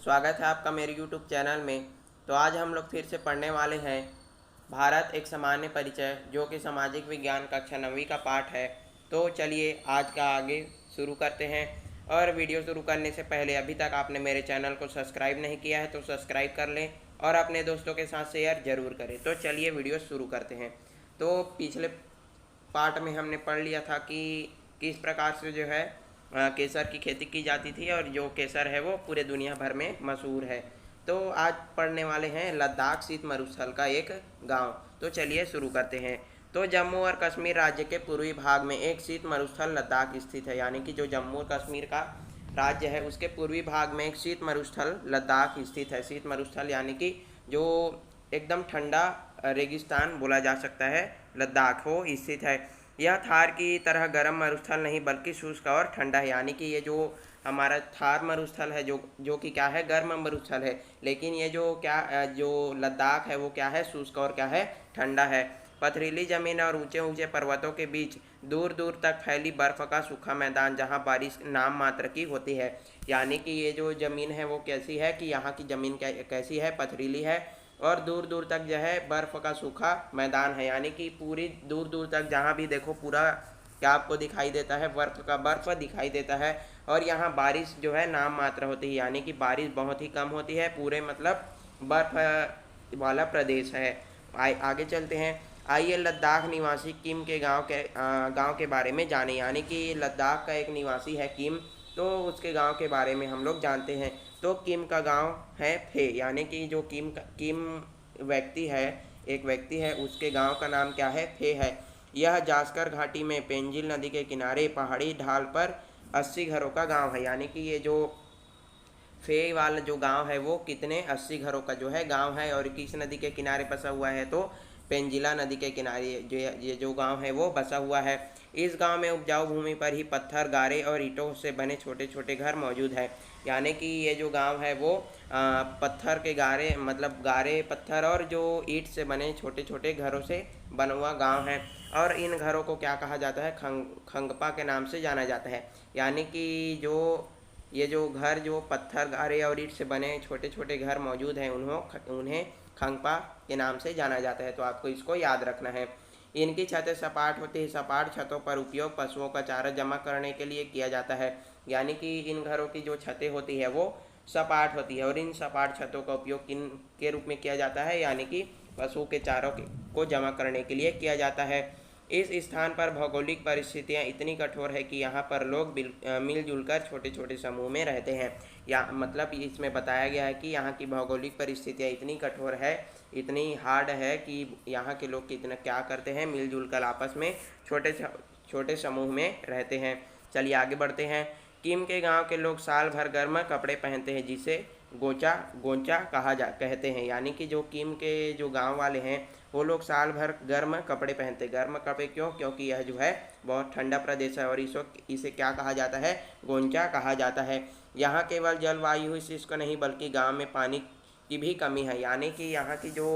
स्वागत है आपका मेरे YouTube चैनल में। तो आज हम लोग फिर से पढ़ने वाले हैं भारत एक सामान्य परिचय, जो कि सामाजिक विज्ञान कक्षा 9वीं का पाठ है। तो चलिए आज का आगे शुरू करते हैं। और वीडियो शुरू करने से पहले अभी तक आपने मेरे चैनल को सब्सक्राइब नहीं किया है तो सब्सक्राइब कर लें और अपने दोस्तों के साथ शेयर ज़रूर करें। तो चलिए वीडियो शुरू करते हैं। तो पिछले पार्ट में हमने पढ़ लिया था कि किस प्रकार से जो है केसर की खेती की जाती थी, और जो केसर है वो पूरे दुनिया भर में मशहूर है। तो आज पढ़ने वाले हैं लद्दाख शीत मरुस्थल का एक गांव। तो चलिए शुरू करते हैं। तो जम्मू और कश्मीर राज्य के पूर्वी भाग में एक शीत मरुस्थल लद्दाख स्थित है, यानी कि जो जम्मू और कश्मीर का राज्य है उसके पूर्वी भाग में एक शीत मरुस्थल लद्दाख स्थित है। शीत मरुस्थल यानी कि जो एकदम ठंडा रेगिस्तान बोला जा सकता है, लद्दाख वो स्थित है। यह थार की तरह गर्म मरुस्थल नहीं बल्कि शुष्क और ठंडा है, यानी कि ये जो हमारा थार मरुस्थल है जो कि क्या है, गर्म मरुस्थल है, लेकिन ये जो लद्दाख है वो क्या है, शुष्क और क्या है, ठंडा है। पथरीली जमीन और ऊंचे ऊंचे पर्वतों के बीच दूर दूर तक फैली बर्फ का सूखा मैदान, जहां बारिश नाम मात्र की होती है। यानी कि ये जो ज़मीन है वो कैसी है कि यहाँ की ज़मीन कैसी है, पथरीली है, और दूर दूर तक जो है बर्फ़ का सूखा मैदान है। यानी कि पूरी दूर दूर तक जहाँ भी देखो पूरा क्या आपको दिखाई देता है, बर्फ़ दिखाई देता है। और यहाँ बारिश जो है नाम मात्र होती है, यानी कि बारिश बहुत ही कम होती है, पूरे मतलब बर्फ़ वाला प्रदेश है। आगे चलते हैं। आइए लद्दाख निवासी किम के गांव के बारे में जाने, यानी कि लद्दाख का एक निवासी है किम, तो उसके गांव के बारे में हम लोग जानते हैं। तो किम का गांव है फे, यानी कि जो किम व्यक्ति है, एक व्यक्ति है, उसके गांव का नाम क्या है, फे है। यह जास्कर घाटी में पेंजिल नदी के किनारे पहाड़ी ढाल पर 80 घरों का गांव है। यानी कि ये जो फे वाला जो गांव है वो कितने 80 घरों का जो है गांव है, और किस नदी के किनारे बसा हुआ है, तो पेंजिला नदी के किनारे ये जो गांव है वो बसा हुआ है। इस गांव में उपजाऊ भूमि पर ही पत्थर, गारे और ईंटों से बने छोटे छोटे घर मौजूद है। यानी कि ये जो गांव है वो पत्थर के गारे, मतलब गारे पत्थर और जो ईंट से बने छोटे छोटे घरों से बना हुआ गांव है। और इन घरों को क्या कहा जाता है, खंगपा के नाम से जाना जाता है। यानी कि ये जो घर जो पत्थर, गारे और ईंट से बने छोटे छोटे घर मौजूद हैं उन्हें खंगपा के नाम से जाना जाता है। तो आपको इसको याद रखना है। इनकी छतें सपाट होती है। सपाट छतों पर उपयोग पशुओं का चारा जमा करने के लिए किया जाता है। यानी कि इन घरों की जो छतें होती है वो सपाट होती है, और इन सपाट छतों का उपयोग किन के रूप में किया जाता है, यानी कि पशु के चारों को जमा करने के लिए किया जाता है। इस स्थान पर भौगोलिक परिस्थितियाँ इतनी कठोर है कि यहाँ पर लोग मिलजुल कर छोटे छोटे समूह में रहते हैं। या मतलब इसमें बताया गया है कि यहाँ की भौगोलिक परिस्थितियाँ इतनी कठोर है, इतनी हार्ड है कि यहाँ के लोग कितना क्या करते हैं, मिलजुल कर आपस में छोटे छोटे समूह में रहते हैं। चलिए आगे बढ़ते हैं। किम के गांव के लोग साल भर गर्म कपड़े पहनते हैं, जिसे गोचा गोंचा कहते हैं। यानी कि जो किम के जो गांव वाले हैं वो लोग साल भर गर्म कपड़े पहनते हैं। गर्म कपड़े क्यों? क्योंकि यह जो है बहुत ठंडा प्रदेश है, और इसे क्या कहा जाता है, गोंचा कहा जाता है। यहाँ केवल जलवायु ही शुष्क नहीं बल्कि गांव में पानी की भी कमी है। यानी कि यहाँ की जो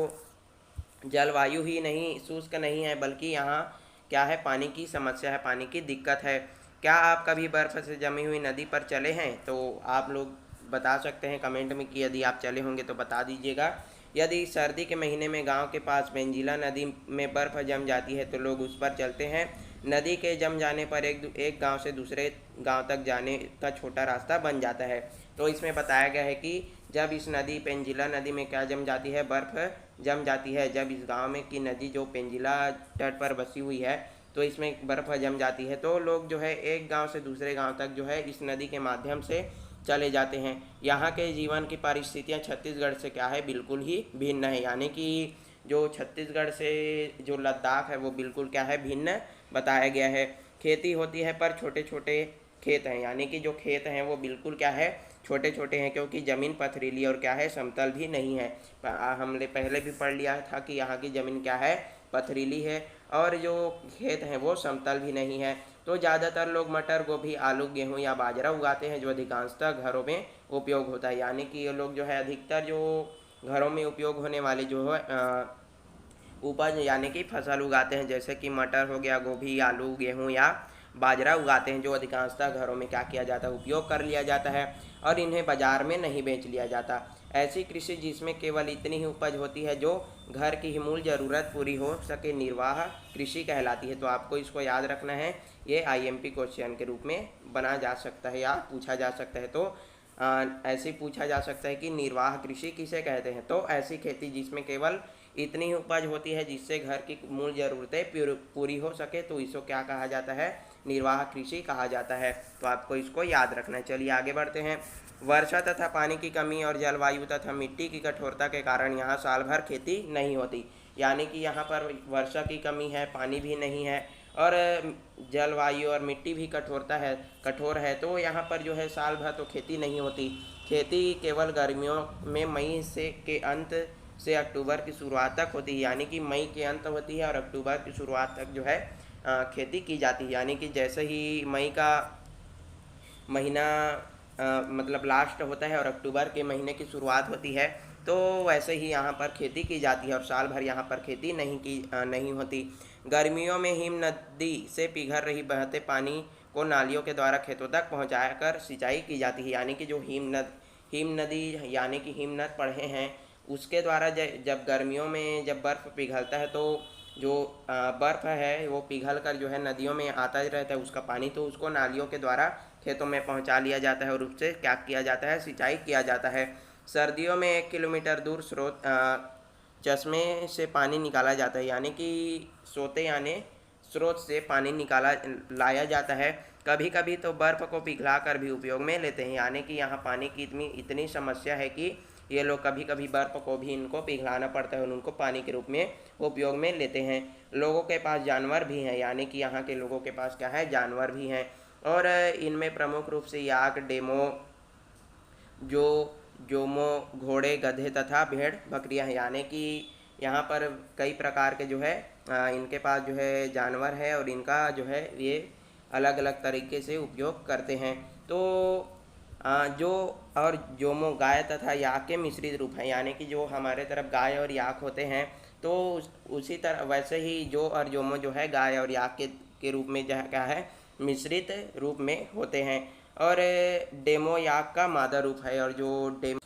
जलवायु ही नहीं शुष्क नहीं है, बल्कि यहाँ क्या है, पानी की समस्या है, पानी की दिक्कत है। क्या आप कभी बर्फ़ से जमी हुई नदी पर चले हैं? तो आप लोग बता सकते हैं कमेंट में कि यदि आप चले होंगे तो बता दीजिएगा। यदि सर्दी के महीने में गांव के पास पेंजिला नदी में बर्फ़ जम जाती है तो लोग उस पर चलते हैं। नदी के जम जाने पर एक गांव से दूसरे गांव तक जाने का छोटा रास्ता बन जाता है। तो इसमें बताया गया है कि जब इस नदी पेंजिला नदी में क्या जम जाती है, बर्फ़ जम जाती है। जब इस गांव में की नदी जो पेंजिला तट पर बसी हुई है तो इसमें बर्फ़ जम जाती है, तो लोग जो है एक गांव से दूसरे गांव तक जो है इस नदी के माध्यम से चले जाते हैं। यहाँ के जीवन की परिस्थितियाँ छत्तीसगढ़ से क्या है, बिल्कुल ही भिन्न है। यानी कि जो छत्तीसगढ़ से जो लद्दाख है वो बिल्कुल क्या है, भिन्न बताया गया है। खेती होती है पर छोटे छोटे खेत हैं, यानी कि जो खेत हैं वो बिल्कुल क्या है, छोटे छोटे हैं, क्योंकि ज़मीन पथरीली और क्या है, समतल भी नहीं है। हमने पहले भी पढ़ लिया था कि यहाँ की ज़मीन क्या है, पथरीली है, और जो खेत हैं वो समतल भी नहीं है। तो ज़्यादातर लोग मटर, गोभी, आलू, गेहूँ या बाजरा उगाते हैं, जो अधिकांशतः घरों में उपयोग होता है। यानी कि ये लोग जो है अधिकतर जो घरों में उपयोग होने वाले जो है उपज यानी कि फसल उगाते हैं, जैसे कि मटर हो गया, गोभी, आलू, गेहूँ या बाजरा उगाते हैं, जो अधिकांशतः घरों में क्या किया जाता है, उपयोग कर लिया जाता है और इन्हें बाजार में नहीं बेच लिया जाता। ऐसी कृषि जिसमें केवल इतनी ही उपज होती है जो घर की ही मूल ज़रूरत पूरी हो सके, निर्वाह कृषि कहलाती है। तो आपको इसको याद रखना है, ये IMP क्वेश्चन के रूप में बना जा सकता है या पूछा जा सकता है। तो ऐसे पूछा जा सकता है कि निर्वाह कृषि किसे कहते हैं। तो ऐसी खेती जिसमें केवल इतनी ही उपज होती है जिससे घर की मूल ज़रूरतें पूरी हो सके, तो इसको क्या कहा जाता है, निर्वाह कृषि कहा जाता है। तो आपको इसको याद रखना है। चलिए आगे बढ़ते हैं। वर्षा तथा पानी की कमी और जलवायु तथा मिट्टी की कठोरता के कारण यहाँ साल भर खेती नहीं होती। यानी कि यहाँ पर वर्षा की कमी है, पानी भी नहीं है और जलवायु और मिट्टी भी कठोर है, तो यहाँ पर जो है साल भर तो खेती नहीं होती। खेती केवल गर्मियों में मई से के अंत से अक्टूबर की शुरुआत तक होती है। यानी कि मई के अंत होती है और अक्टूबर की शुरुआत तक जो है खेती की जाती है। यानी कि जैसे ही मई का महीना मतलब लास्ट होता है और अक्टूबर के महीने की शुरुआत होती है, तो वैसे ही यहाँ पर खेती की जाती है और साल भर यहाँ पर खेती नहीं होती। गर्मियों में हिम नदी से पिघल रही बहते पानी को नालियों के द्वारा खेतों तक पहुँचाकर सिंचाई की जाती है। यानी कि जो हिम नदी यानी कि हिमनद पढ़े हैं, उसके द्वारा जब गर्मियों में जब बर्फ़ पिघलता है, तो जो बर्फ़ है वो पिघल कर जो है नदियों में आता ही रहता है उसका पानी, तो उसको नालियों के द्वारा खेतों में पहुंचा लिया जाता है और उससे क्या किया जाता है, सिंचाई किया जाता है। सर्दियों में 1 किलोमीटर दूर चश्मे से पानी निकाला जाता है। यानी कि सोते यानी स्रोत से पानी लाया जाता है। कभी कभी तो बर्फ़ को पिघला कर भी उपयोग में लेते हैं। यानी कि यहाँ पानी की इतनी समस्या है कि ये लोग कभी कभी बर्फ़ को भी इनको पिघलाना पड़ता है और उनको पानी के रूप में उपयोग में लेते हैं। लोगों के पास जानवर भी हैं, यानी कि यहाँ के लोगों के पास क्या है, जानवर भी हैं और इनमें प्रमुख रूप से याक, डेमो, जोमो, घोड़े, गधे तथा भेड़ बकरियां हैं। यानी कि यहाँ पर कई प्रकार के जो है इनके पास जो है जानवर है और इनका जो है ये अलग अलग तरीके से उपयोग करते हैं। तो जो और जोमो गाय तथा याक के मिश्रित रूप हैं। यानी कि जो हमारे तरफ गाय और याक होते हैं, तो उसी तरह वैसे ही जो और जोमो जो है गाय और याक के रूप में जो है क्या है, मिश्रित रूप में होते हैं। और डेमो याक का मादा रूप है और जो डेमो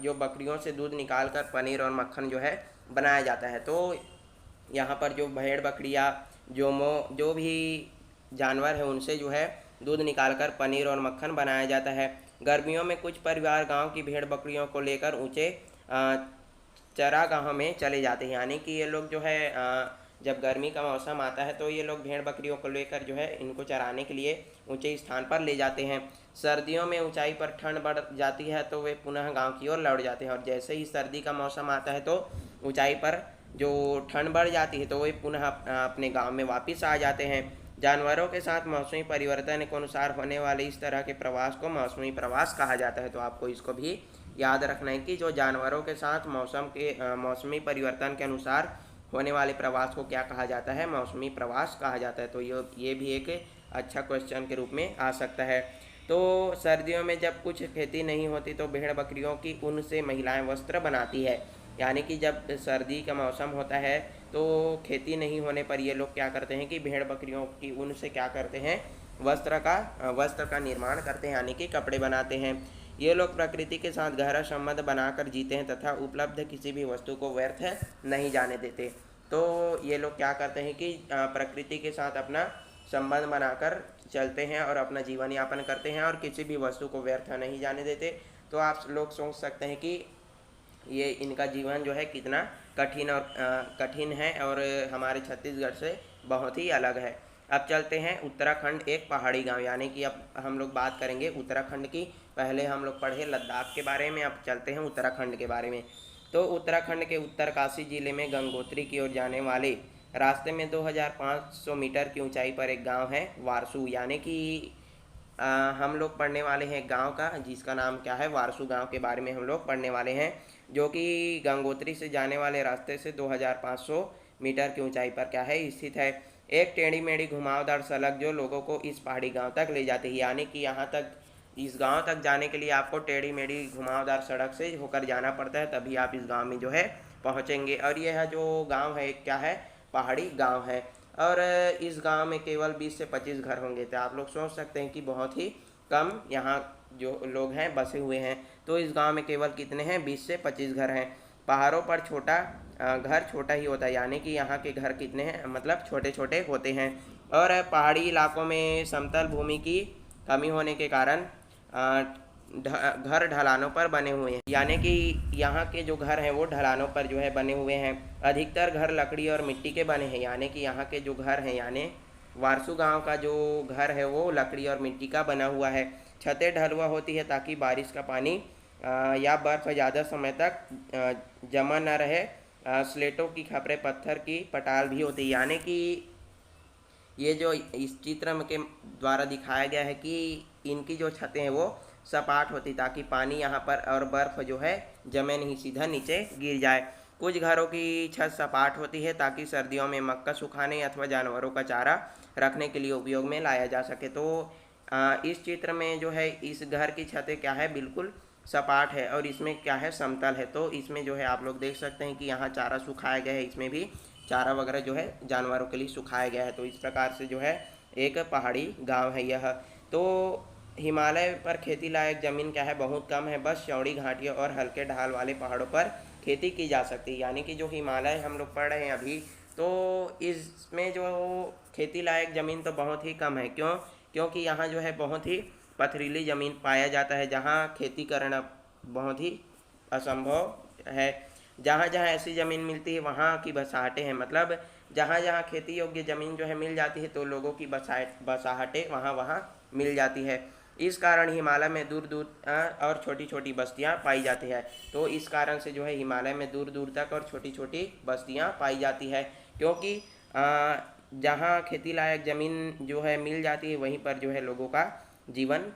जो बकरियों से दूध निकाल कर पनीर और मक्खन जो है बनाया जाता है। तो यहाँ पर जो भेड़, बकरियाँ, जो भी जानवर है उनसे जो है दूध निकालकर पनीर और मक्खन बनाया जाता है। गर्मियों में कुछ परिवार गांव की भेड़ बकरियों को लेकर ऊंचे चरागाह में चले जाते हैं। यानी कि ये लोग जो है जब गर्मी का मौसम आता है तो ये लोग भेड़ बकरियों को लेकर जो है इनको चराने के लिए ऊंचे स्थान पर ले जाते हैं। सर्दियों में ऊंचाई पर ठंड बढ़ जाती है तो वे पुनः गांव की ओर लौट जाते हैं और जैसे ही सर्दी का मौसम आता है तो ऊंचाई पर जो ठंड बढ़ जाती है तो वे पुनः अपने गांव में वापस आ जाते हैं। जानवरों के साथ मौसमी परिवर्तन के अनुसार होने वाले इस तरह के प्रवास को मौसमी प्रवास कहा जाता है। तो आपको इसको भी याद रखना है कि जो जानवरों के साथ मौसमी परिवर्तन के अनुसार होने वाले प्रवास को क्या कहा जाता है, मौसमी प्रवास कहा जाता है। तो ये भी एक अच्छा क्वेश्चन के रूप में आ सकता है। तो सर्दियों में जब कुछ खेती नहीं होती तो भेड़ बकरियों की ऊन से महिलाएं वस्त्र बनाती है। यानी कि जब सर्दी का मौसम होता है तो खेती नहीं होने पर ये लोग क्या करते हैं कि भेड़ बकरियों की ऊन से क्या करते हैं, वस्त्र का निर्माण करते हैं, यानी कि कपड़े बनाते हैं। ये लोग प्रकृति के साथ गहरा संबंध बनाकर जीते हैं तथा उपलब्ध किसी भी वस्तु को व्यर्थ नहीं जाने देते। तो ये लोग क्या करते हैं कि प्रकृति के साथ अपना संबंध बनाकर चलते हैं और अपना जीवन यापन करते हैं और किसी भी वस्तु को व्यर्थ नहीं जाने देते। तो आप लोग सोच सकते हैं कि ये इनका जीवन जो है कितना कठिन है और हमारे छत्तीसगढ़ से बहुत ही अलग है। अब चलते हैं उत्तराखंड, एक पहाड़ी गांव। यानी कि अब हम लोग बात करेंगे उत्तराखंड की। पहले हम लोग पढ़े लद्दाख के बारे में, अब चलते हैं उत्तराखंड के बारे में। तो उत्तराखंड के उत्तरकाशी जिले में गंगोत्री की ओर जाने वाले रास्ते में 2500 मीटर की ऊंचाई पर एक गांव है वारसू। यानी कि हम लोग पढ़ने वाले हैं गांव का जिसका नाम क्या है, वारसू गांव के बारे में हम लोग पढ़ने वाले हैं, जो कि गंगोत्री से जाने वाले रास्ते से 2500 मीटर की ऊंचाई पर क्या है, स्थित है। एक टेढ़ी मेढ़ी घुमावदार सड़क जो लोगों को इस पहाड़ी गांव तक ले जाती है। यानी कि यहाँ तक, इस गांव तक जाने के लिए आपको टेढ़ी मेढ़ी घुमावदार सड़क से होकर जाना पड़ता है, तभी आप इस गांव में जो है पहुँचेंगे। और यह जो गांव है क्या है, पहाड़ी गांव है। और इस गांव में केवल 20 से 25 घर होंगे। तो आप लोग सोच सकते हैं कि बहुत ही कम यहाँ जो लोग हैं बसे हुए हैं। तो इस गांव में केवल कितने हैं, 20 से 25 घर हैं। पहाड़ों पर घर छोटा ही होता है, यानी कि यहाँ के घर कितने हैं, मतलब छोटे छोटे होते हैं। और पहाड़ी इलाकों में समतल भूमि की कमी होने के कारण घर ढलानों पर बने हुए हैं, यानी कि यहाँ के जो घर हैं वो ढलानों पर जो है बने हुए हैं। अधिकतर घर लकड़ी और मिट्टी के बने हैं, यानी कि यहाँ के जो घर हैं, यानी वारसू गांव का जो घर है वो लकड़ी और मिट्टी का बना हुआ है। छतें ढलुआ होती है ताकि बारिश का पानी या बर्फ़ ज़्यादा समय तक जमा न रहे। स्लेटों की खपरें पत्थर की पटाल भी होती है, यानी कि ये जो इस चित्र के द्वारा दिखाया गया है कि इनकी जो छतें हैं वो सपाट होती, ताकि पानी यहाँ पर और बर्फ़ जो है जमे नहीं, सीधा नीचे गिर जाए। कुछ घरों की छत सपाट होती है ताकि सर्दियों में मक्का सुखाने अथवा जानवरों का चारा रखने के लिए उपयोग में लाया जा सके। तो इस चित्र में जो है इस घर की छतें क्या है, बिल्कुल सपाट है, और इसमें क्या है, समतल है। तो इसमें जो है आप लोग देख सकते हैं कि यहाँ चारा सुखाया गया है, इसमें भी चारा वगैरह जो है जानवरों के लिए सुखाया गया है। तो इस प्रकार से जो है एक पहाड़ी गांव है यह। तो हिमालय पर खेती लायक ज़मीन क्या है, बहुत कम है। बस चौड़ी घाटियों और हल्के ढाल वाले पहाड़ों पर खेती की जा सकती है, यानी कि जो हिमालय हम लोग पढ़ रहे हैं अभी, तो इसमें जो खेती लायक ज़मीन तो बहुत ही कम है। क्योंकि यहाँ जो है बहुत ही पथरीली ज़मीन पाया जाता है, जहाँ खेती करना बहुत ही असंभव है। जहाँ जहाँ ऐसी ज़मीन मिलती है वहाँ की बसाहटें हैं, मतलब जहाँ जहाँ खेती योग्य ज़मीन जो है मिल जाती है तो लोगों की बसाहटें वहाँ वहाँ मिल जाती है। इस कारण हिमालय में दूर दूर और छोटी छोटी बस्तियाँ पाई जाती है। तो इस कारण से जो है हिमालय में दूर दूर तक और छोटी छोटी बस्तियाँ पाई जाती है, क्योंकि जहाँ खेती लायक ज़मीन जो है मिल जाती है वहीं पर जो है लोगों का जीवन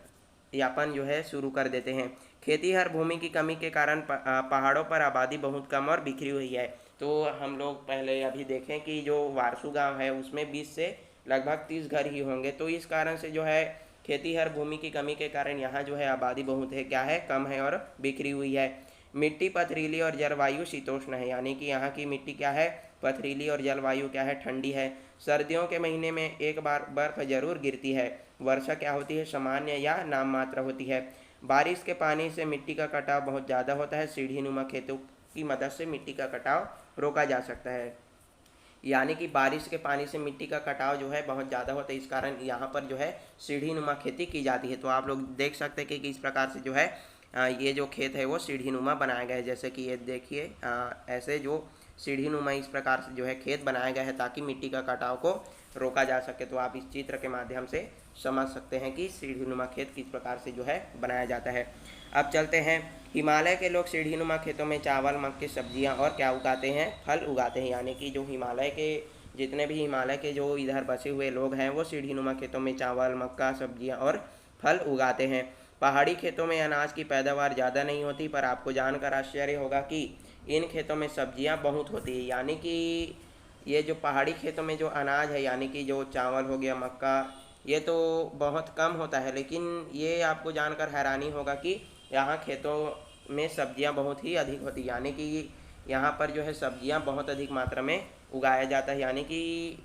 यापन जो है शुरू कर देते हैं। खेती हर भूमि की कमी के कारण पहाड़ों पर आबादी बहुत कम और बिखरी हुई है। तो हम लोग पहले अभी देखें कि जो वारसू गांव है उसमें 20 से लगभग 30 घर ही होंगे। तो इस कारण से जो है खेती हर भूमि की कमी के कारण यहाँ जो है आबादी बहुत है, क्या है, कम है और बिखरी हुई है। मिट्टी पथरीली और जलवायु शीतोष्ण है, यानी कि यहाँ की मिट्टी क्या है, पथरीली, और जलवायु क्या है, ठंडी है। सर्दियों के महीने में एक बार बर्फ जरूर गिरती है। वर्षा क्या होती है, सामान्य या नाम मात्र होती है। बारिश के पानी से मिट्टी का कटाव बहुत ज़्यादा होता है। सीढ़ी नुमा खेतों की मदद से मिट्टी का कटाव रोका जा सकता है, यानी कि बारिश के पानी से मिट्टी का कटाव जो है बहुत ज़्यादा होता है। इस कारण यहाँ पर जो है सीढ़ी नुमा खेती की जाती है। तो आप लोग देख सकते हैं कि इस प्रकार से जो है ये जो खेत है वो सीढ़ी नुमा बनाया गया है। जैसे कि ये देखिए, ऐसे जो सीढ़ी नुमा इस प्रकार से जो है खेत बनाया गया है ताकि मिट्टी का कटाव को रोका जा सके। तो आप इस चित्र के माध्यम से समझ सकते हैं कि सीढ़ी नुमा खेत किस प्रकार से जो है बनाया जाता है। अब चलते हैं, हिमालय के लोग सीढ़ी नुमा खेतों में चावल, मक्के, सब्जियां और क्या उगाते हैं, फल उगाते हैं। यानी कि जो हिमालय के जितने भी हिमालय के जो इधर बसे हुए लोग हैं वो सीढ़ी नुमा खेतों में चावल, मक्का, सब्जियां और फल उगाते हैं। पहाड़ी खेतों में अनाज की पैदावार ज़्यादा नहीं होती, पर आपको जानकर आश्चर्य होगा कि इन खेतों में सब्जियां बहुत होती है। यानी कि ये जो पहाड़ी खेतों में जो अनाज है, यानी कि जो चावल हो गया, मक्का, ये तो बहुत कम होता है, लेकिन ये आपको जानकर हैरानी होगा कि यहाँ खेतों में सब्जियां बहुत ही अधिक होती है। यानी कि यहाँ पर जो है सब्जियां बहुत अधिक मात्रा में उगाया जाता है, यानी कि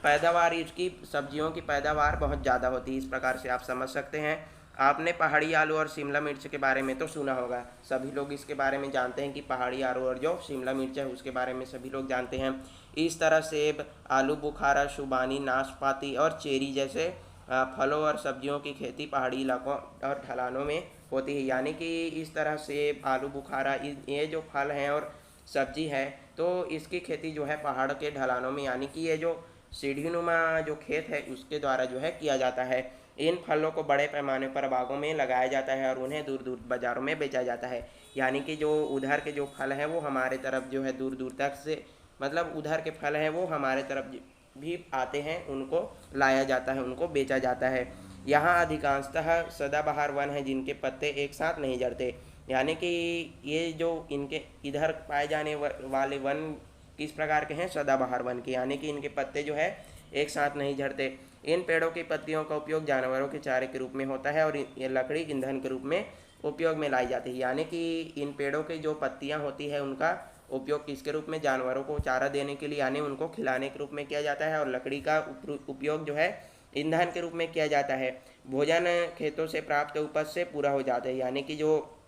पैदावार इसकी सब्जियों की पैदावार बहुत ज़्यादा होती है। इस प्रकार से आप समझ सकते हैं। आपने पहाड़ी आलू और शिमला मिर्च के बारे में तो सुना होगा, सभी लोग इसके बारे में जानते हैं कि पहाड़ी आलू और जो शिमला मिर्च है उसके बारे में सभी लोग जानते हैं। इस तरह सेब, आलू बुखारा, शुबानी, नाशपाती और चेरी जैसे फलों और सब्जियों की खेती पहाड़ी इलाकों और ढलानों में होती है। यानी कि इस तरह सेब, आलू बुखारा, ये जो फल हैं और सब्जी है तो इसकी खेती जो है पहाड़ के ढलानों में, यानी कि ये जो सीढ़ी नुमा जो खेत है उसके द्वारा जो है किया जाता है। इन फलों को बड़े पैमाने पर बागों में लगाया जाता है और उन्हें दूर दूर बाज़ारों में बेचा जाता है। यानी कि जो उधर के जो फल हैं वो हमारे तरफ जो है दूर दूर तक से, मतलब उधर के फल हैं वो हमारे तरफ भी आते हैं, उनको लाया जाता है, उनको बेचा जाता है। यहाँ अधिकांशतः सदाबहार वन है जिनके पत्ते एक साथ नहीं झड़ते। यानी कि ये जो इनके इधर पाए जाने वाले वन किस प्रकार के हैं, सदाबहार वन के, यानी कि इनके पत्ते जो है एक साथ नहीं झड़ते। इन पेड़ों की पत्तियों का उपयोग जानवरों के चारे के रूप में होता है और ये लकड़ी ईंधन के रूप में उपयोग में लाई जाती है। यानी कि इन पेड़ों की जो पत्तियां होती है उनका उपयोग किसके रूप में, जानवरों को चारा देने के लिए यानी उनको खिलाने के रूप में किया जाता है। और लकड़ी का उपयोग जो है ईंधन के रूप में किया जाता है। भोजन खेतों से प्राप्त उपज से पूरा हो जाता है, यानी कि जो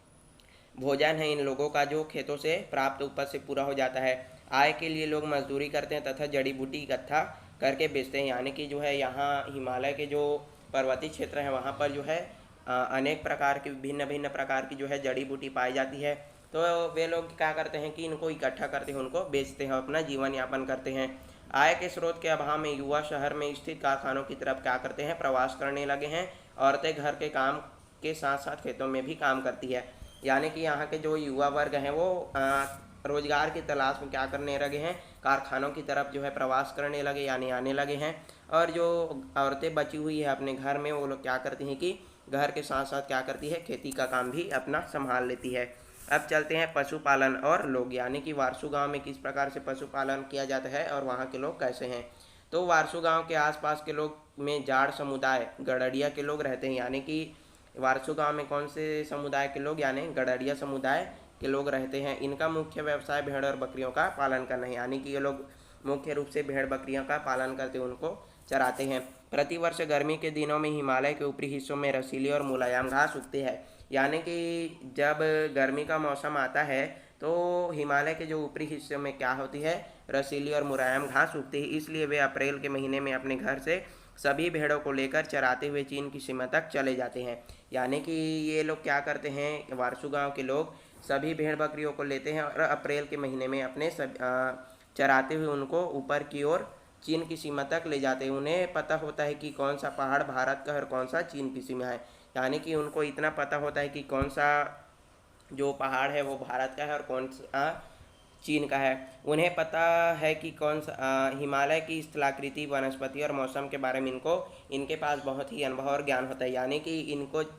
भोजन है इन लोगों का जो खेतों से प्राप्त उपज से पूरा हो जाता है। आय के लिए लोग मजदूरी करते हैं तथा जड़ी बूटी इकट्ठा करके बेचते हैं, यानी कि जो है यहाँ हिमालय के जो पर्वतीय क्षेत्र है वहाँ पर जो है अनेक प्रकार की भिन्न भिन्न प्रकार की जो है जड़ी बूटी पाई जाती है। तो वे लोग क्या करते हैं कि इनको इकट्ठा करते हैं, उनको बेचते हैं, अपना जीवन यापन करते हैं। आय के स्रोत के अभाव में युवा शहर में स्थित कारखानों की तरफ क्या करते हैं, प्रवास करने लगे हैं। औरतें घर के काम के साथ साथ खेतों में भी काम करती है, यानी कि यहाँ के जो युवा वर्ग हैं वो रोजगार की तलाश में क्या करने लगे हैं, कारखानों की तरफ जो है प्रवास करने लगे यानी आने लगे हैं। और जो औरतें बची हुई है अपने घर में, वो लोग क्या करती हैं कि घर के साथ साथ क्या करती है, खेती का काम भी अपना संभाल लेती है। अब चलते हैं पशुपालन और लोग, यानी कि वारसू गांव में किस प्रकार से पशुपालन किया जाता है और वहाँ के लोग कैसे हैं। तो वारसू गांव के आसपास के लोग में जाड़ समुदाय गड़रिया के लोग रहते हैं, यानी कि वारसू गांव में कौन से समुदाय के लोग, यानी गड़रिया समुदाय के लोग रहते हैं। इनका मुख्य व्यवसाय भेड़ और बकरियों का पालन करना है, यानी कि ये लोग मुख्य रूप से भेड़ बकरियों का पालन करते हैं, उनको चराते हैं। प्रतिवर्ष गर्मी के दिनों में हिमालय के ऊपरी हिस्सों में रसीली और मुलायम घास उगती है, यानी कि जब गर्मी का मौसम आता है तो हिमालय के जो ऊपरी हिस्से में क्या होती है, रसीली और मुलायम घास उगती है। इसलिए वे अप्रैल के महीने में अपने घर से सभी भेड़ों को लेकर चराते हुए चीन की सीमा तक चले जाते हैं, यानी कि ये लोग क्या करते हैं, वारसू गांव के लोग सभी भेड़ बकरियों को लेते हैं और अप्रैल के महीने में अपने चराते हुए उनको ऊपर की ओर चीन की सीमा तक ले जाते हैं। उन्हें पता होता है कि कौन सा पहाड़ भारत का और कौन सा चीन की सीमा है, यानी कि उनको इतना पता होता है कि कौन सा जो पहाड़ है वो भारत का है और कौन सा चीन का है। उन्हें पता है कि कौन सा हिमालय की स्थलाकृति, वनस्पति और मौसम के बारे में इनके पास बहुत ही अनुभव और ज्ञान होता है, यानी कि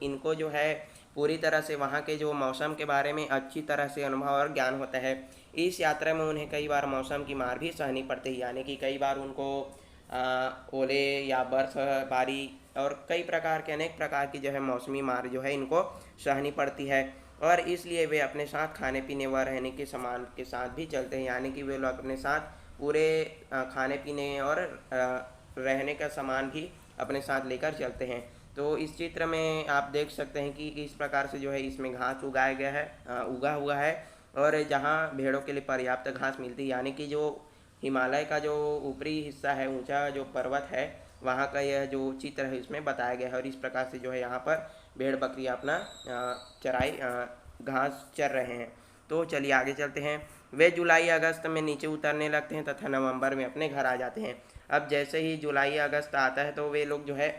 इनको जो है पूरी तरह से वहाँ के जो मौसम के बारे में अच्छी तरह से अनुभव और ज्ञान होता है। इस यात्रा में उन्हें कई बार मौसम की मार भी सहनी पड़ती है, यानी कि कई बार उनको ओले या बर्फबारी और कई प्रकार के अनेक प्रकार की जो है मौसमी मार जो है इनको सहनी पड़ती है। और इसलिए वे अपने साथ खाने पीने व रहने के सामान के साथ भी चलते हैं, यानी कि वे लोग अपने साथ पूरे खाने पीने और रहने का सामान भी अपने साथ लेकर चलते हैं। तो इस चित्र में आप देख सकते हैं कि इस प्रकार से जो है इसमें घास उगाया गया है, उगा हुआ है, और जहाँ भेड़ों के लिए पर्याप्त घास मिलती है, यानी कि जो हिमालय का जो ऊपरी हिस्सा है, ऊंचा जो पर्वत है, वहाँ का यह जो चित्र है इसमें बताया गया है। और इस प्रकार से जो है यहाँ पर भेड़ बकरी अपना चराई घास चर रहे हैं। तो चलिए आगे चलते हैं। वे जुलाई अगस्त में नीचे उतरने लगते हैं तथा नवंबर में अपने घर आ जाते हैं। अब जैसे ही जुलाई अगस्त आता है तो वे लोग जो है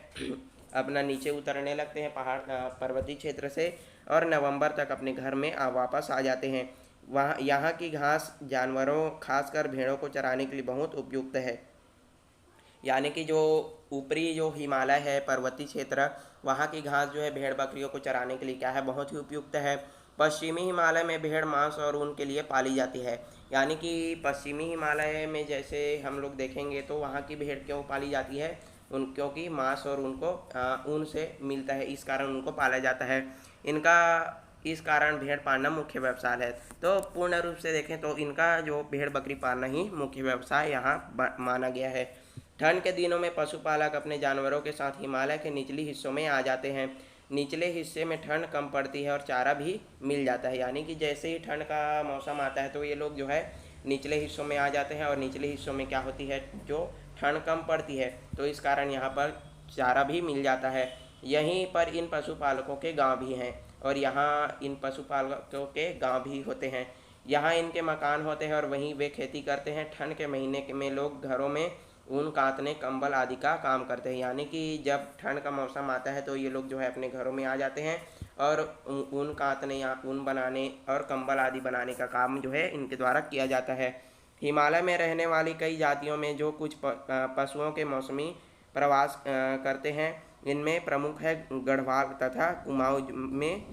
अपना नीचे उतरने लगते हैं पहाड़ पर्वतीय क्षेत्र से, और नवंबर तक अपने घर में वापस आ जाते हैं। वहाँ यहाँ की घास जानवरों खासकर भेड़ों को चराने के लिए बहुत उपयुक्त है, यानी कि जो ऊपरी जो हिमालय है पर्वतीय क्षेत्र, वहाँ की घास जो है भेड़ बकरियों को चराने के लिए क्या है, बहुत ही उपयुक्त है। पश्चिमी हिमालय में भेड़ मांस और ऊन के लिए पाली जाती है, यानी कि पश्चिमी हिमालय में जैसे हम लोग देखेंगे तो वहाँ की भेड़ क्यों पाली जाती है, क्योंकि मांस और उनको ऊन से मिलता है, इस कारण उनको पाला जाता है। इनका इस कारण भेड़ पालना मुख्य व्यवसाय है। तो पूर्ण रूप से देखें तो इनका जो भेड़ बकरी पालना ही मुख्य व्यवसाय यहाँ माना गया है। ठंड के दिनों में पशुपालक अपने जानवरों के साथ हिमालय के निचली हिस्सों में आ जाते हैं। निचले हिस्से में ठंड कम पड़ती है और चारा भी मिल जाता है, यानी कि जैसे ही ठंड का मौसम आता है तो ये लोग जो है निचले हिस्सों में आ जाते हैं, और निचले हिस्सों में क्या होती है, जो ठंड कम पड़ती है, तो इस कारण यहाँ पर चारा भी मिल जाता है। यहीं पर इन पशुपालकों के गांव भी हैं, और यहाँ इन पशुपालकों के गांव भी होते हैं। यहाँ इनके मकान होते हैं और वहीं वे खेती करते हैं। ठंड के महीने में लोग घरों में ऊन काटने, कंबल आदि का काम करते हैं, यानी कि जब ठंड का मौसम आता है तो ये लोग जो है अपने घरों में आ जाते हैं और ऊन काटने या ऊन बनाने और कंबल आदि बनाने का काम जो है इनके द्वारा किया जाता है। हिमालय में रहने वाली कई जातियों में जो कुछ पशुओं के मौसमी प्रवास करते हैं, इनमें प्रमुख है गढ़वाल तथा कुमाऊं में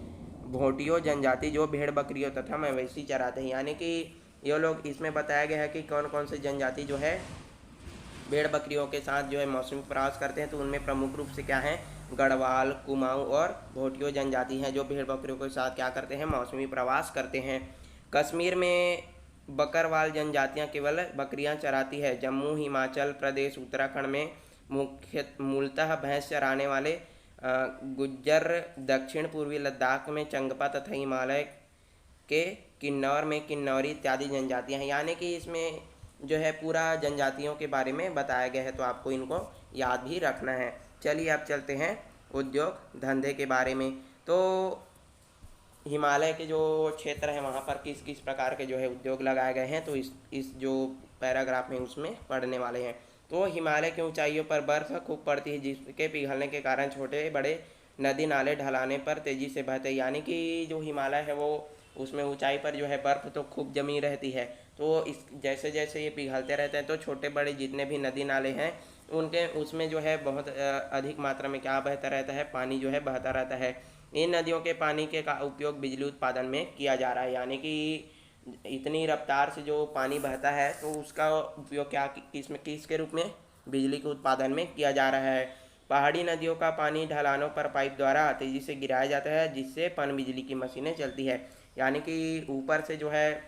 भोटियो जनजाति, जो भेड़ बकरियों तथा मवेशी चराते हैं, यानी कि ये लोग इसमें बताया गया है कि कौन कौन से जनजाति जो है भेड़ बकरियों के साथ जो है मौसमी प्रवास करते हैं। तो उनमें प्रमुख रूप से क्या है, गढ़वाल, कुमाऊं और भोटियो जनजाति हैं जो भेड़ बकरियों के साथ क्या करते हैं, मौसमी प्रवास करते हैं। कश्मीर में बकरवाल जनजातियां केवल बकरियां चराती है। जम्मू, हिमाचल प्रदेश, उत्तराखंड में मूलतः भैंस चराने वाले गुज्जर, दक्षिण पूर्वी लद्दाख में चंगपा तथा हिमालय के किन्नौर में किन्नौरी इत्यादि जनजातियां हैं। यानी कि इसमें जो है पूरा जनजातियों के बारे में बताया गया है, तो आपको इनको याद भी रखना है। चलिए अब चलते हैं उद्योग धंधे के बारे में। तो हिमालय के जो क्षेत्र है वहाँ पर किस किस प्रकार के जो है उद्योग लगाए गए हैं, तो इस जो पैराग्राफ में उसमें पढ़ने वाले हैं। तो हिमालय की ऊंचाइयों पर बर्फ खूब पड़ती है, जिसके पिघलने के कारण छोटे बड़े नदी नाले ढलाने पर तेज़ी से बहते हैं। यानी कि जो हिमालय है वो उसमें ऊंचाई पर जो है बर्फ़ तो खूब जमी रहती है, तो इस जैसे जैसे ये पिघलते रहते हैं तो छोटे बड़े जितने भी नदी नाले हैं उनके उसमें जो है बहुत अधिक मात्रा में क्या बहता रहता है, पानी जो है बहता रहता है। इन नदियों के पानी के का उपयोग बिजली उत्पादन में किया जा रहा है। यानी कि इतनी रफ्तार से जो पानी बहता है तो उसका उपयोग क्या किसके रूप में, बिजली के उत्पादन में किया जा रहा है। पहाड़ी नदियों का पानी ढलानों पर पाइप द्वारा तेज़ी से गिराया जाता है, जिससे पनबिजली की मशीनें चलती है। यानी कि ऊपर से जो है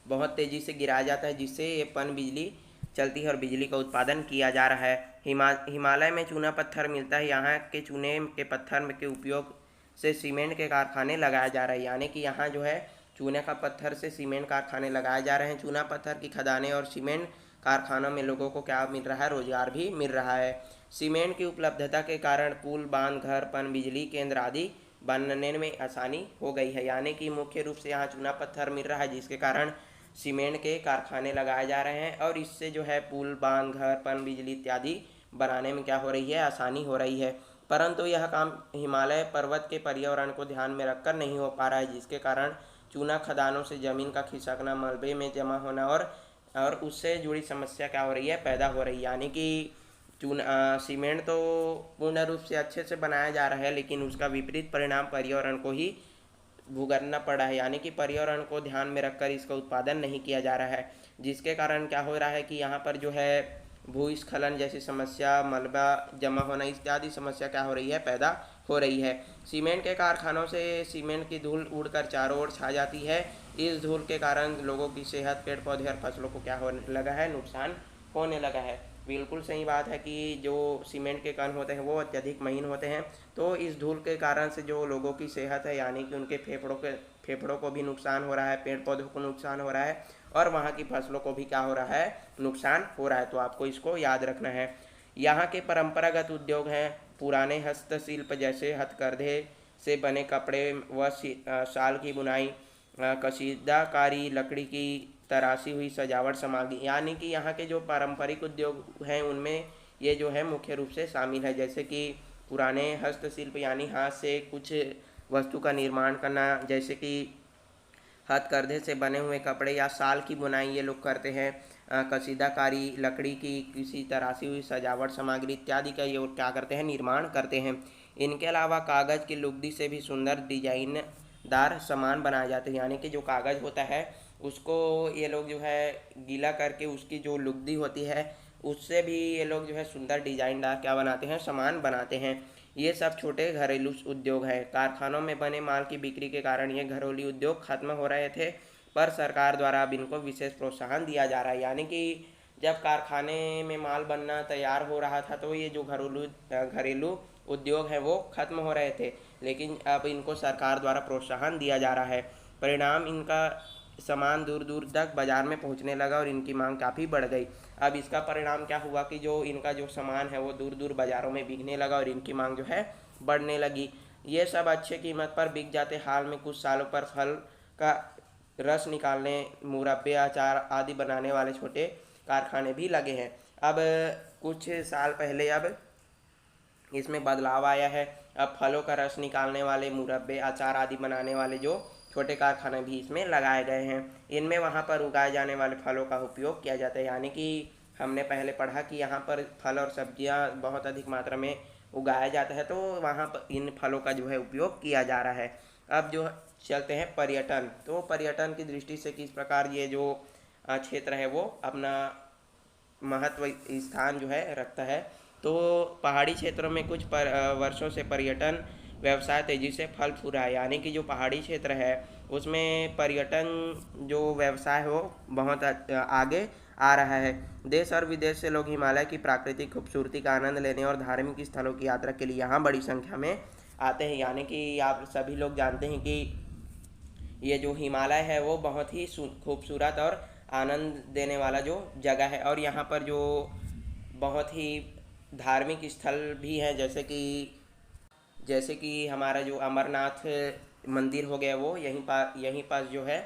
बहुत तेज़ी से गिराया जाता है, जिससे ये पनबिजली चलती है और बिजली का उत्पादन किया जा रहा है। हिमालय में चूना पत्थर मिलता है। यहाँ के चूने के पत्थर के उपयोग से सीमेंट के कारखाने लगाए जा रहे हैं। यानी कि यहाँ जो है चूने का पत्थर से सीमेंट कारखाने लगाए जा रहे हैं। चूना पत्थर की खदानें और सीमेंट कारखानों में लोगों को क्या मिल रहा है, रोजगार भी मिल रहा है। सीमेंट की उपलब्धता के कारण पुल, बांध, घर, पनबिजली केंद्र आदि बनने में आसानी हो गई है। यानी कि मुख्य रूप से यहाँ चूना पत्थर मिल रहा है, जिसके कारण सीमेंट के कारखाने लगाए जा रहे हैं और इससे जो है पुल, बांध, घर, पनबिजली इत्यादि बनाने में क्या हो रही है, आसानी हो रही है। परंतु यह काम हिमालय पर्वत के पर्यावरण को ध्यान में रखकर नहीं हो पा रहा है, जिसके कारण चूना खदानों से ज़मीन का खिसकना, मलबे में जमा होना और उससे जुड़ी समस्या क्या हो रही है, पैदा हो रही है। यानी कि सीमेंट तो पूर्ण रूप से अच्छे से बनाया जा रहा है, लेकिन उसका विपरीत परिणाम पर्यावरण को ही भुगतना पड़ा है। यानी कि पर्यावरण को ध्यान में रखकर इसका उत्पादन नहीं किया जा रहा है, जिसके कारण क्या हो रहा है कि यहाँ पर जो है भूस्खलन जैसी समस्या, मलबा जमा होना इत्यादि समस्या क्या हो रही है, पैदा हो रही है। सीमेंट के कारखानों से सीमेंट की धूल उड़कर चारों ओर छा जाती है। इस धूल के कारण लोगों की सेहत, पेड़ पौधे और फसलों को क्या होने लगा है, नुकसान होने लगा है। बिल्कुल सही बात है कि जो सीमेंट के कण होते हैं वो अत्यधिक महीन होते हैं, तो इस धूल के कारण से जो लोगों की सेहत है, यानी कि उनके फेफड़ों को भी नुकसान हो रहा है, पेड़ पौधों को नुकसान हो रहा है और वहाँ की फसलों को भी क्या हो रहा है, नुकसान हो रहा है। तो आपको इसको याद रखना है। यहाँ के परंपरागत उद्योग हैं पुराने हस्तशिल्प, जैसे हथकरघे से बने कपड़े व शाल की बुनाई, कशीदाकारी, लकड़ी की तराशी हुई सजावट सामग्री। यानी कि यहाँ के जो पारंपरिक उद्योग हैं उनमें ये जो है मुख्य रूप से शामिल है, जैसे कि पुराने हस्तशिल्प यानी हाथ से कुछ वस्तु का निर्माण करना, जैसे कि हथकरघे से बने हुए कपड़े या शाल की बुनाई ये लोग करते हैं। कशीदाकारी, लकड़ी की किसी तराशी हुई सजावट सामग्री इत्यादि का ये क्या करते हैं, निर्माण करते हैं। इनके अलावा कागज़ की लुगदी से भी सुंदर डिजाइनदार सामान बनाए जाते हैं। यानी कि जो कागज़ होता है उसको ये लोग जो है गीला करके उसकी जो लुगदी होती है उससे भी ये लोग जो है सुंदर डिजाइनदार क्या बनाते हैं, सामान बनाते हैं। ये सब छोटे घरेलू उद्योग हैं। कारखानों में बने माल की बिक्री के कारण ये घरेलू उद्योग खत्म हो रहे थे, पर सरकार द्वारा अब इनको विशेष प्रोत्साहन दिया जा रहा है। यानी कि जब कारखाने में माल बनना तैयार हो रहा था तो ये जो घरेलू उद्योग हैं वो खत्म हो रहे थे, लेकिन अब इनको सरकार द्वारा प्रोत्साहन दिया जा रहा है। परिणाम इनका सामान दूर दूर तक बाज़ार में पहुंचने लगा और इनकी मांग काफ़ी बढ़ गई। अब इसका परिणाम क्या हुआ कि जो इनका जो सामान है वो दूर दूर बाज़ारों में बिकने लगा और इनकी मांग जो है बढ़ने लगी। ये सब अच्छे कीमत पर बिक जाते। हाल में कुछ सालों पर फल का रस निकालने, मुरब्बे, अचार आदि बनाने वाले छोटे कारखाने भी लगे हैं। अब कुछ साल पहले अब इसमें बदलाव आया है। अब फलों का रस निकालने वाले, मुरब्बे, अचार आदि बनाने वाले जो छोटे कारखाने भी इसमें लगाए गए हैं। इनमें वहाँ पर उगाए जाने वाले फलों का उपयोग किया जाता है। यानी कि हमने पहले पढ़ा कि यहाँ पर फल और सब्जियाँ बहुत अधिक मात्रा में उगाया जाता है, तो वहाँ पर इन फलों का जो है उपयोग किया जा रहा है। अब जो चलते हैं पर्यटन, तो पर्यटन की दृष्टि से किस प्रकार ये जो क्षेत्र है वो अपना महत्व स्थान जो है रखता है। तो पहाड़ी क्षेत्रों में कुछ वर्षों से पर्यटन व्यवसाय तेजी से फल फूल रहा है। यानी कि जो पहाड़ी क्षेत्र है उसमें पर्यटन जो व्यवसाय है वो बहुत आगे आ रहा है। देश और विदेश से लोग हिमालय की प्राकृतिक खूबसूरती का आनंद लेने और धार्मिक स्थलों की यात्रा के लिए यहाँ बड़ी संख्या में आते हैं। यानी कि आप सभी लोग जानते हैं कि ये जो हिमालय है वो बहुत ही खूबसूरत और आनंद देने वाला जो जगह है। और यहाँ पर जो बहुत ही धार्मिक स्थल भी हैं, जैसे कि हमारा जो अमरनाथ मंदिर हो गया वो यहीं पास जो है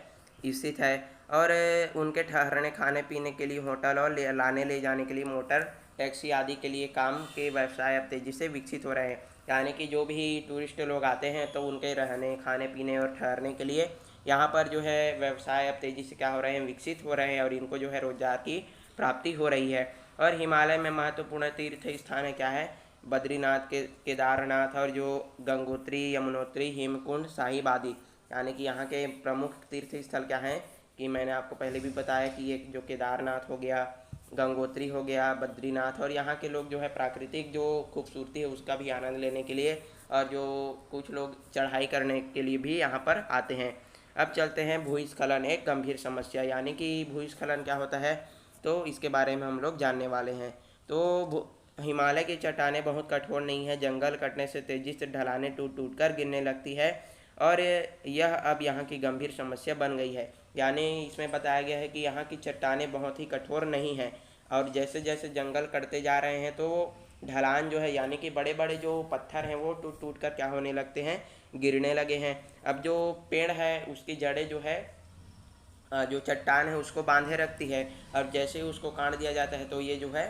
स्थित है। और उनके ठहरने खाने पीने के लिए होटल और लाने ले जाने के लिए मोटर टैक्सी आदि के लिए काम के व्यवसाय अब तेज़ी से विकसित हो रहे हैं। यानी कि जो भी टूरिस्ट लोग आते हैं तो उनके रहने खाने पीने और ठहरने के लिए यहाँ पर जो है व्यवसाय अब तेज़ी से क्या हो रहे हैं, विकसित हो रहे हैं और इनको जो है रोजगार की प्राप्ति हो रही है। और हिमालय में महत्वपूर्ण तीर्थ स्थान है क्या है, बद्रीनाथ के केदारनाथ और जो गंगोत्री, यमुनोत्री, हेमकुंड साहिब आदि। यानी कि यहाँ के प्रमुख तीर्थ स्थल क्या हैं कि मैंने आपको पहले भी बताया कि ये जो केदारनाथ हो गया, गंगोत्री हो गया, बद्रीनाथ। और यहाँ के लोग जो है प्राकृतिक जो खूबसूरती है उसका भी आनंद लेने के लिए और जो कुछ लोग चढ़ाई करने के लिए भी यहाँ पर आते हैं। अब चलते हैं भूस्खलन एक गंभीर समस्या। यानी कि भूस्खलन क्या होता है तो इसके बारे में हम लोग जानने वाले हैं। तो हिमालय की चट्टानें बहुत कठोर नहीं है, जंगल कटने से तेजी से ढलानें टूट टूट कर गिरने लगती है और यह अब यहाँ की गंभीर समस्या बन गई है। यानी इसमें बताया गया है कि यहाँ की चट्टानें बहुत ही कठोर नहीं हैं और जैसे जैसे जंगल कटते जा रहे हैं तो ढलान जो है यानी कि बड़े बड़े जो पत्थर हैं वो टूट टूट कर क्या होने लगते हैं, गिरने लगे हैं। अब जो पेड़ है उसकी जड़ें जो है जो चट्टान है उसको बांधे रखती है और जैसे ही उसको काट दिया जाता है तो ये जो है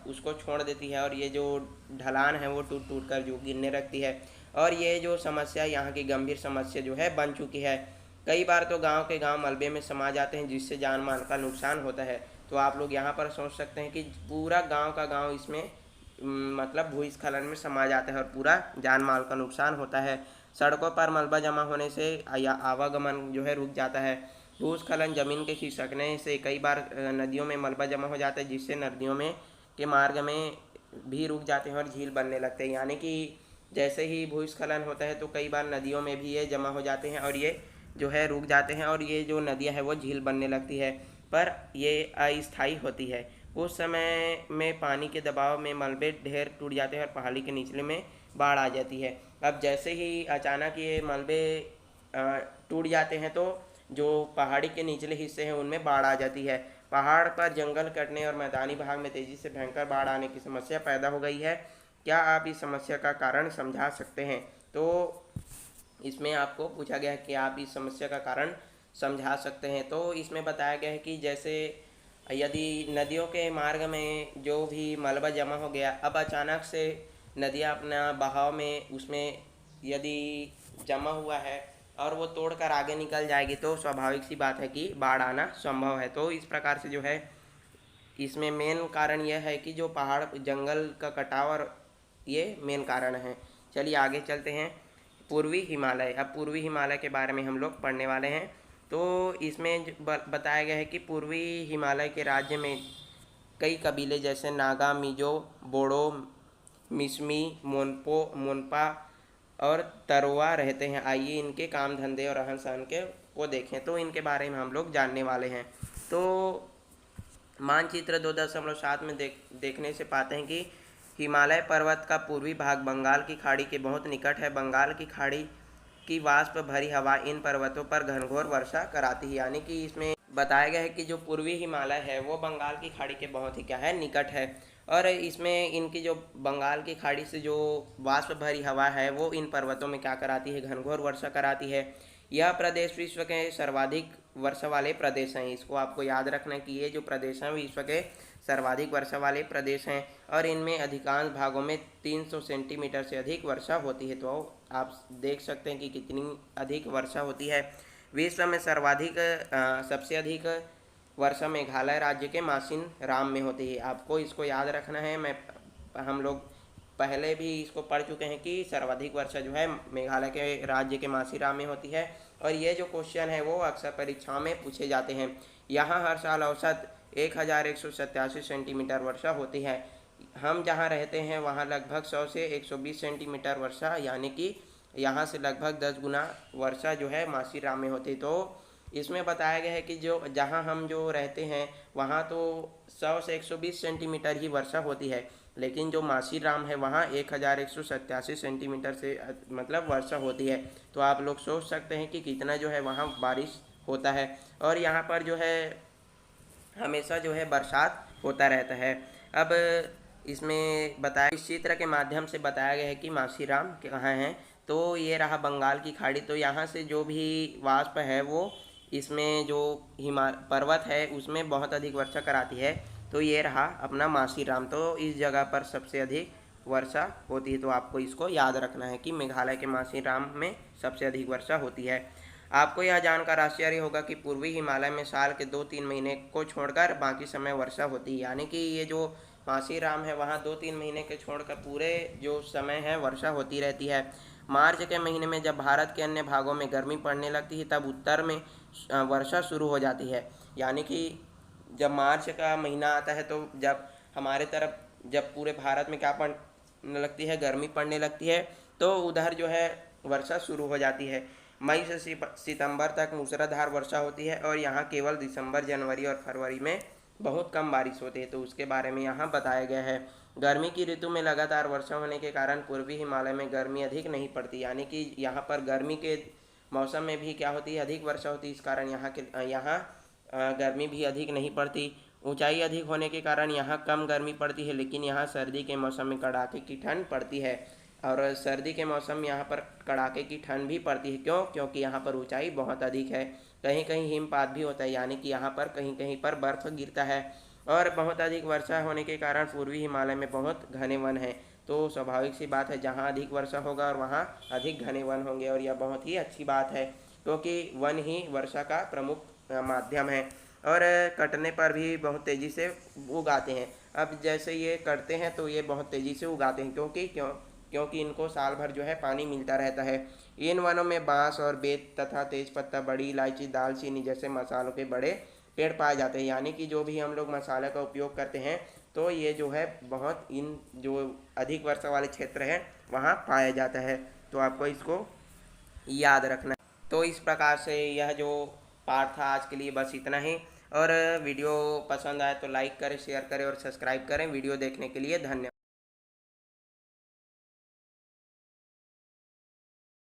उसको छोड़ देती है और ये जो ढलान है वो टूट टूट कर जो गिरने लगती है। और ये जो समस्या यहाँ की गंभीर समस्या जो है बन चुकी है। कई बार तो गांव के गांव मलबे में समा जाते हैं जिससे जान माल का नुकसान होता है। तो आप लोग यहाँ पर सोच सकते हैं कि पूरा गांव का गांव इसमें मतलब भूस्खलन में समा जाता है और पूरा जान माल का नुकसान होता है। सड़कों पर मलबा जमा होने से या आवागमन जो है रुक जाता है। भूस्खलन जमीन के खिसकने से कई बार नदियों में मलबा जमा हो जाता है जिससे नदियों में के मार्ग में भी रुक जाते हैं और झील बनने लगते हैं। यानी कि जैसे ही भूस्खलन होता है तो कई बार नदियों में भी ये जमा हो जाते हैं और ये जो है रुक जाते हैं और ये जो नदियाँ है वो झील बनने लगती है, पर ये अस्थायी होती है। उस समय में पानी के दबाव में मलबे ढेर टूट जाते हैं और पहाड़ी के निचले में बाढ़ आ जाती है। अब जैसे ही अचानक ये मलबे टूट जाते हैं तो जो पहाड़ी के निचले हिस्से हैं उनमें बाढ़ आ जाती है। पहाड़ पर जंगल कटने और मैदानी भाग में तेजी से भयंकर बाढ़ आने की समस्या पैदा हो गई है। क्या आप इस समस्या का कारण समझा सकते हैं? तो इसमें आपको पूछा गया है कि आप इस समस्या का कारण समझा सकते हैं। तो इसमें बताया गया है कि जैसे यदि नदियों के मार्ग में जो भी मलबा जमा हो गया, अब अचानक से नदियाँ अपना बहाव में उसमें यदि जमा हुआ है और वो तोड़कर आगे निकल जाएगी तो स्वाभाविक सी बात है कि बाढ़ आना संभव है। तो इस प्रकार से जो है इसमें मेन कारण यह है कि जो पहाड़ जंगल का कटाव और ये मेन कारण है। चलिए आगे चलते हैं। पूर्वी हिमालय। अब पूर्वी हिमालय के बारे में हम लोग पढ़ने वाले हैं। तो इसमें बताया गया है कि पूर्वी हिमालय के राज्य में कई कबीले जैसे नागा, मिजो, बोडो, मिसमी, मोनपा और तरवा रहते हैं। आइए इनके काम धंधे और रहन सहन के को देखें। तो इनके बारे में हम लोग जानने वाले हैं। तो मानचित्र 2.7 में देखने से पाते हैं कि हिमालय पर्वत का पूर्वी भाग बंगाल की खाड़ी के बहुत निकट है। बंगाल की खाड़ी की वाष्प भरी हवा इन पर्वतों पर घनघोर वर्षा कराती है। यानी कि इसमें बताया गया है कि जो पूर्वी हिमालय है वो बंगाल की खाड़ी के बहुत ही क्या है, निकट है। और इसमें इनकी जो बंगाल की खाड़ी से जो वाष्प भरी हवा है वो इन पर्वतों में क्या कराती है, घनघोर वर्षा कराती है। यह प्रदेश विश्व के सर्वाधिक वर्षा वाले प्रदेश हैं। इसको आपको याद रखना कि ये जो प्रदेश हैं विश्व के सर्वाधिक वर्षा वाले प्रदेश हैं और इनमें अधिकांश भागों में 300 सेंटीमीटर से अधिक वर्षा होती है। तो आप देख सकते हैं कि कितनी अधिक वर्षा होती है। विश्व में सबसे अधिक वर्षा मेघालय राज्य के मासिन राम में होती है। आपको इसको याद रखना है। हम लोग पहले भी इसको पढ़ चुके हैं कि सर्वाधिक वर्षा जो है मेघालय के राज्य के मासीराम में होती है। और ये जो क्वेश्चन है वो अक्सर परीक्षाओं में पूछे जाते हैं। यहाँ हर साल औसत 1187 सेंटीमीटर वर्षा होती है। हम जहाँ रहते हैं वहाँ लगभग 100 से 120 सेंटीमीटर वर्षा यानी कि यहाँ से लगभग 10 गुना वर्षा जो है मासीराम में होती है। तो इसमें बताया गया है कि जो जहाँ हम जो रहते हैं वहाँ तो 100 से 120 सेंटीमीटर ही वर्षा होती है, लेकिन जो मासीराम है वहाँ 1187 सेंटीमीटर से मतलब वर्षा होती है। तो आप लोग सोच सकते हैं कि कितना जो है वहाँ बारिश होता है। और यहाँ पर जो है हमेशा जो है बरसात होता रहता है। अब इसमें बताया, इस चित्र के माध्यम से बताया गया है कि मासीराम कहाँ हैं। तो ये रहा बंगाल की खाड़ी। तो यहाँ से जो भी वाष्प है वो इसमें जो पर्वत है उसमें बहुत अधिक वर्षा कराती है। तो ये रहा अपना मासीराम। तो इस जगह पर सबसे अधिक वर्षा होती है। तो आपको इसको याद रखना है कि मेघालय के मासीराम में सबसे अधिक वर्षा होती है। आपको यह जानकर आश्चर्य होगा कि पूर्वी हिमालय में साल के 2-3 महीने को छोड़कर बाकी समय वर्षा होती है। यानी कि ये जो मासीराम है वहाँ 2-3 महीने के छोड़कर पूरे जो समय है वर्षा होती रहती है। मार्च के महीने में जब भारत के अन्य भागों में गर्मी पड़ने लगती है तब उत्तर में वर्षा शुरू हो जाती है। यानी कि जब मार्च का महीना आता है तो जब हमारे तरफ जब पूरे भारत में क्या पड़ने लगती है, गर्मी पड़ने लगती है, तो उधर जो है वर्षा शुरू हो जाती है। मई से सितंबर तक मूसलाधार वर्षा होती है और यहाँ केवल दिसंबर, जनवरी और फरवरी में बहुत कम बारिश होती है। तो उसके बारे में यहाँ बताया गया है। गर्मी की ऋतु में लगातार वर्षा होने के कारण पूर्वी हिमालय में गर्मी अधिक नहीं पड़ती। यानी कि यहाँ पर गर्मी के मौसम में भी क्या होती है, अधिक वर्षा होती है। इस कारण यहाँ गर्मी भी अधिक नहीं पड़ती। ऊंचाई अधिक होने के कारण यहाँ कम गर्मी पड़ती है, लेकिन यहाँ सर्दी के मौसम में कड़ाके की ठंड पड़ती है। और सर्दी के मौसम में यहाँ पर कड़ाके की ठंड भी पड़ती है। क्यों? क्योंकि यहाँ पर ऊंचाई बहुत अधिक है। कहीं कहीं हिमपात भी होता है, यानी कि यहाँ पर कहीं कहीं पर बर्फ़ गिरता है। और बहुत अधिक वर्षा होने के कारण पूर्वी हिमालय में बहुत घने वन हैं। तो स्वाभाविक सी बात है, जहाँ अधिक वर्षा होगा और वहाँ अधिक घने वन होंगे। और यह बहुत ही अच्छी बात है, क्योंकि वन ही वर्षा का प्रमुख माध्यम है। और कटने पर भी बहुत तेज़ी से उगाते हैं। अब जैसे ये कटते हैं तो ये बहुत तेज़ी से उगाते हैं, क्योंकि इनको साल भर जो है पानी मिलता रहता है। इन वनों में बांस और बेत तथा तेजपत्ता, बड़ी इलायची, दालचीनी जैसे मसालों के बड़े पेड़ पाए जाते हैं। यानी कि जो भी हम लोग मसाले का उपयोग करते हैं तो ये जो है बहुत इन जो अधिक वर्षा वाले क्षेत्र हैं वहाँ पाया जाता है। तो आपको इसको याद रखना है। तो इस प्रकार से यह जो पाठ था आज के लिए बस इतना ही। और वीडियो पसंद आए तो लाइक करें, शेयर करें और सब्सक्राइब करें। वीडियो देखने के लिए धन्यवाद।